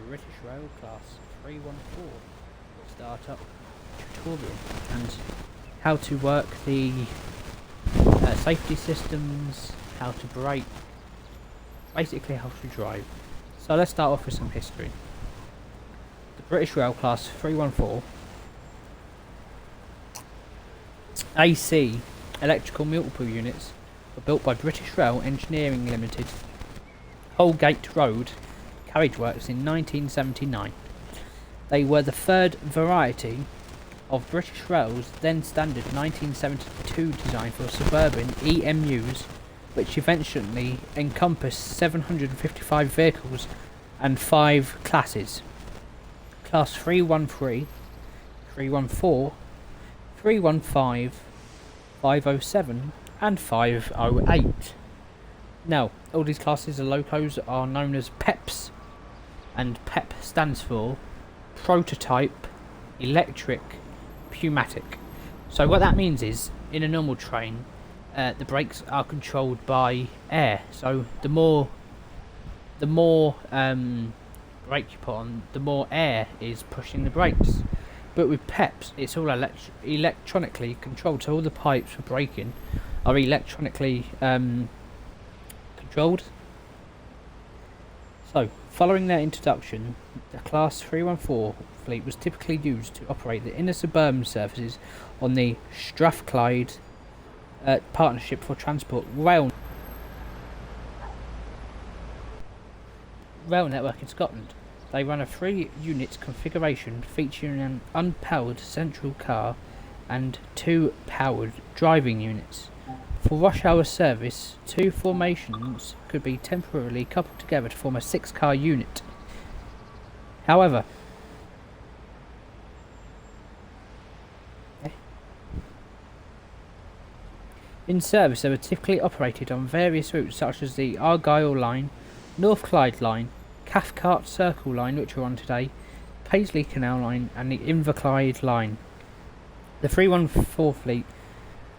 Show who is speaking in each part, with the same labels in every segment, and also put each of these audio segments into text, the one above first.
Speaker 1: British Rail Class 314 startup tutorial and how to work the safety systems, how to brake, basically how to drive. So let's start off with some history. The British Rail Class 314 AC electrical multiple units were built by British Rail Engineering Limited, Holgate Road, Carriage Works in 1979. They were the third variety of British Rail's then standard 1972 design for suburban EMUs, which eventually encompassed 755 vehicles and 5 classes: Class 313, 314, 315, 507 and 508. Now, all these classes of locos are known as PEPs, and PEP stands for Prototype Electric Pneumatic. So what that means is, in a normal train, the brakes are controlled by air. So the more brake you put on, the more air is pushing the brakes. But with PEPs, it's all electronically controlled. So all the pipes for braking are electronically controlled. So, following their introduction, the Class 314 fleet was typically used to operate the inner suburban services on the Strathclyde Partnership for Transport rail network in Scotland. They run a 3-unit configuration featuring an unpowered central car and 2 powered driving units. For rush hour service, 2 formations could be temporarily coupled together to form a 6-car unit. However, in service they were typically operated on various routes such as the Argyll Line, North Clyde Line, Cathcart Circle Line, which we're on today, Paisley Canal Line and the Inverclyde Line. The 314 fleet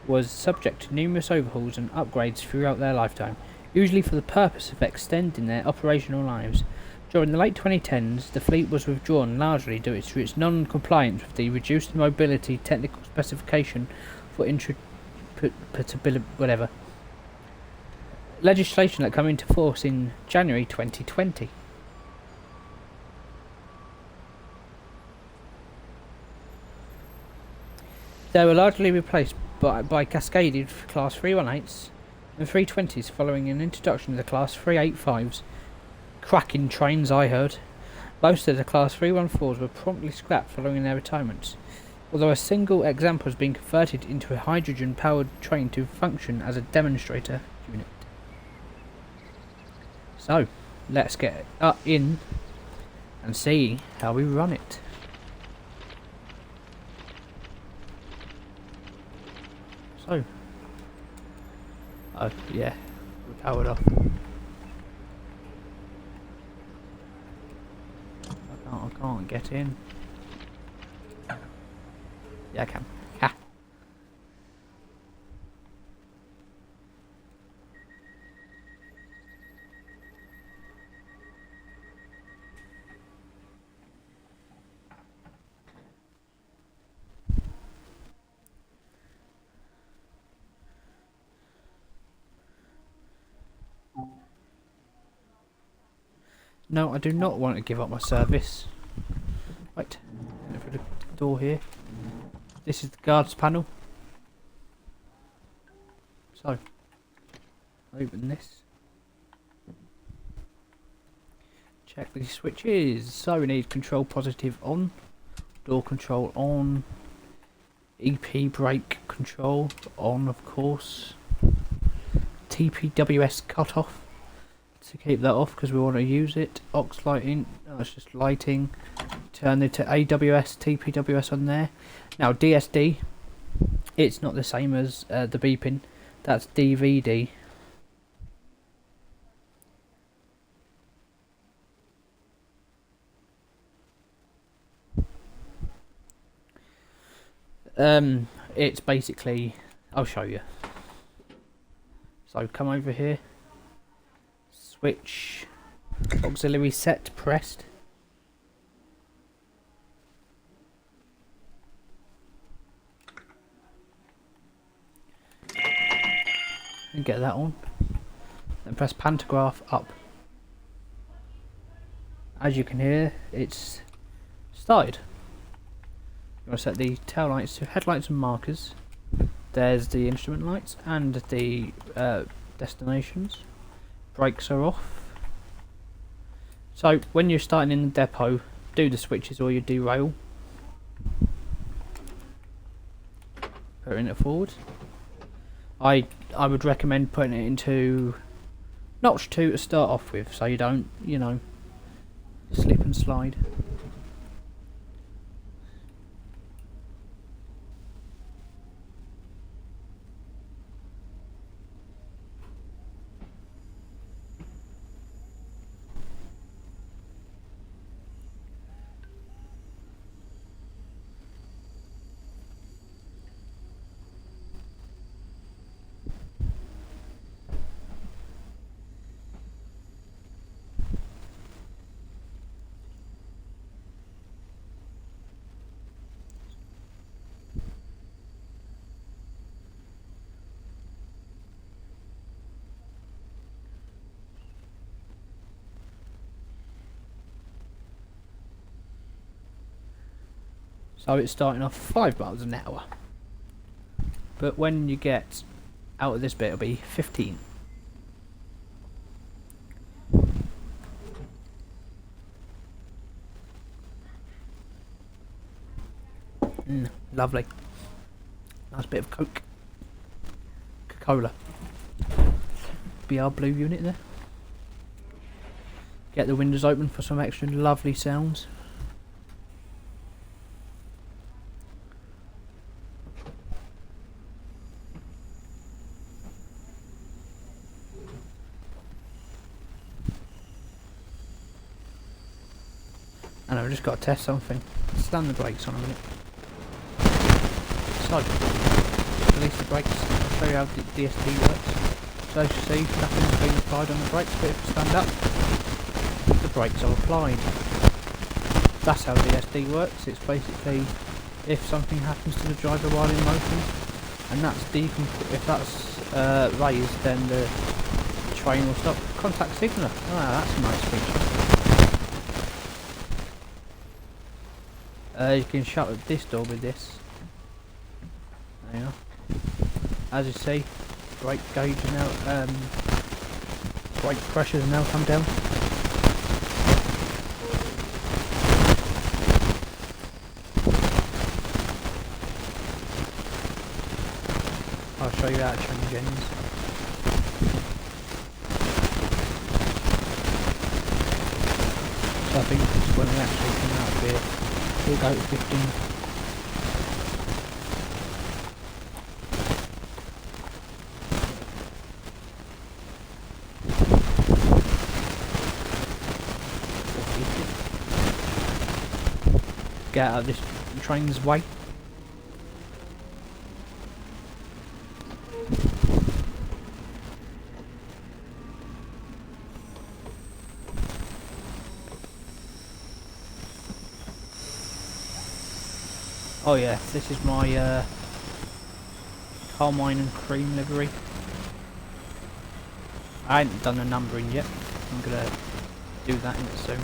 Speaker 1: was subject to numerous overhauls and upgrades throughout their lifetime, usually for the purpose of extending their operational lives. During the late 2010s, the fleet was withdrawn largely due to its non-compliance with the reduced mobility technical specification for legislation that came into force in January 2020. They were largely replaced by cascaded Class 318s and 320s following an introduction of the Class 385s. Cracking trains, I heard. Most of the Class 314s were promptly scrapped following their retirements, although a single example has been converted into a hydrogen-powered train to function as a demonstrator unit. So, let's get in and see how we run it. So, oh yeah, we're powered off. I can't get in. Yeah, I can. Ha! No, I do not want to give up my service. Right, over the door here. This is the guards panel. So, open this. Check the switches. So we need control positive on, door control on, EP brake control on, of course. TPWS cut off to keep that off because we want to use it. Aux lighting, no, it's just lighting. Turn it to AWS, TPWS on there. Now DSD, it's not the same as the beeping. That's DVD. It's basically, I'll show you. So come over here, switch, auxiliary set pressed, and get that on. Then press pantograph up. As you can hear, it's started. You want to set the tail lights to headlights and markers. There's the instrument lights and the destinations. Brakes are off. So when you're starting in the depot, do the switches or you derail. Putting it forward. I would recommend putting it into notch 2 to start off with, so you don't, you know, slip and slide. So it's starting off 5 miles an hour. But when you get out of this bit, it'll be 15. Lovely. Nice bit of Coca-Cola. BR Blue unit there. Get the windows open for some extra lovely sounds. And I've just got to test something. Slam the brakes on a minute. So, release the brakes. I'll show you how the DSD works. So as you see, nothing's been applied on the brakes, but if you stand up, the brakes are applied. That's how DSD works. It's basically if something happens to the driver while in motion, and that's if that's raised, then the train will stop. Contact signal. Ah, that's a nice feature. You can shut this door with this. There you are. As you see, brake gauge is now, brake pressure has now come down. I'll show you how to change ends. So I think when we actually come out of here, we'll go to 15. Get out of this train's way. Oh yeah, this is my carmine and cream livery. I ain't done the numbering yet. I'm gonna do that in it soon.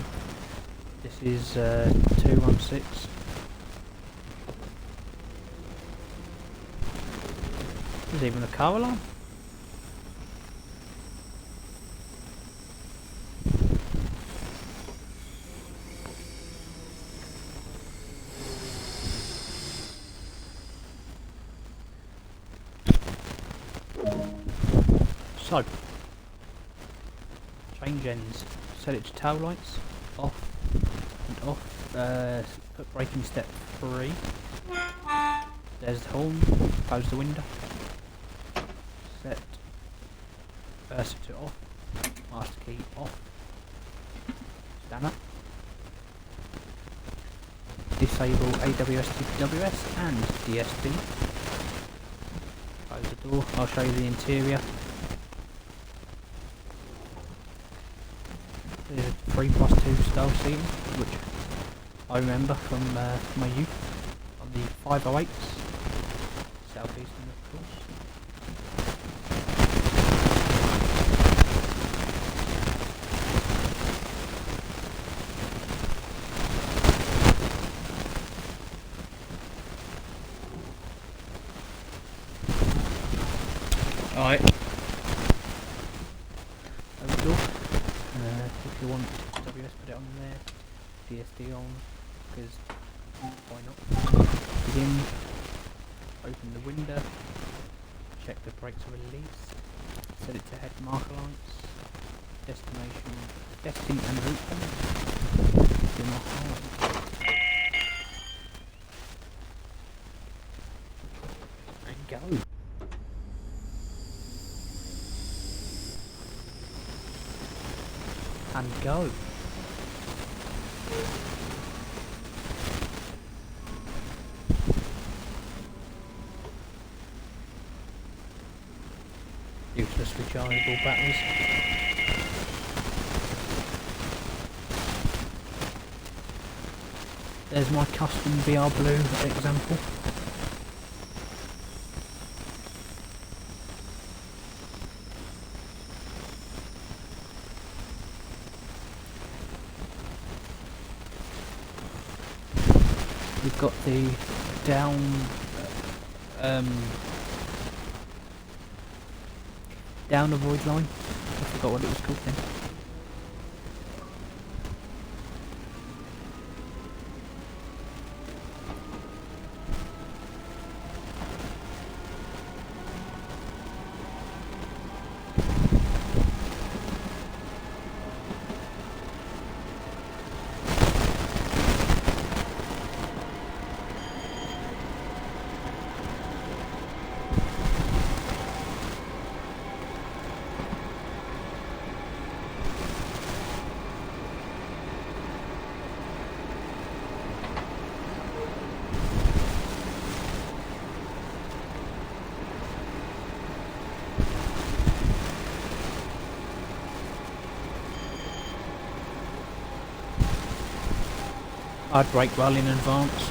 Speaker 1: This is 216. There's even a car alarm. So, change ends. Set it to tail lights, off and off. Put braking step 3. There's the horn. Close the window. Set to off. Master key off. Stand up. Disable AWS, TPWS and DSD. Close the door. I'll show you the interior. There's a 3+2 style seating, which I remember from my youth on the 508s, Southeastern of course. there. DSD on, because why not? Begin. Open the window. Check the brakes are released. Set it to head marker lights. Destination. Destination and route point. Do not hide. And go. And go. Useless rechargeable batteries. There's my custom VR Blue example. We've got the down down avoid line. I forgot what it was called then. I'd brake well in advance.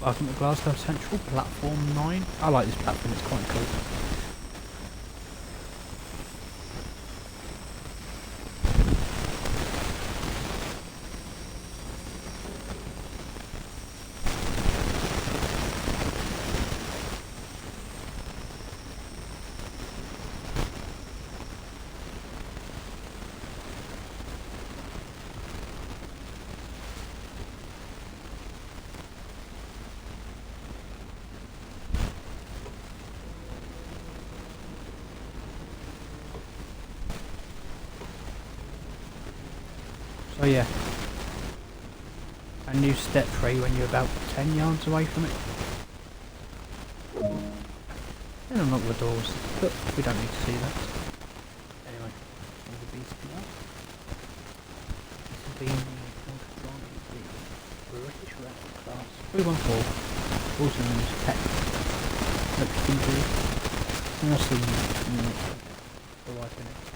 Speaker 1: Welcome to Glasgow Central, platform 9. I like this platform, it's quite cool. So yeah, a new step 3 when you're about 10 yards away from it. And unlock the doors, but we don't need to see that. Anyway, all the beast now. This has been the British Rail Class 314, also known as PET. Hope you enjoyed, and I'll see you in the next one. Bye-bye for now.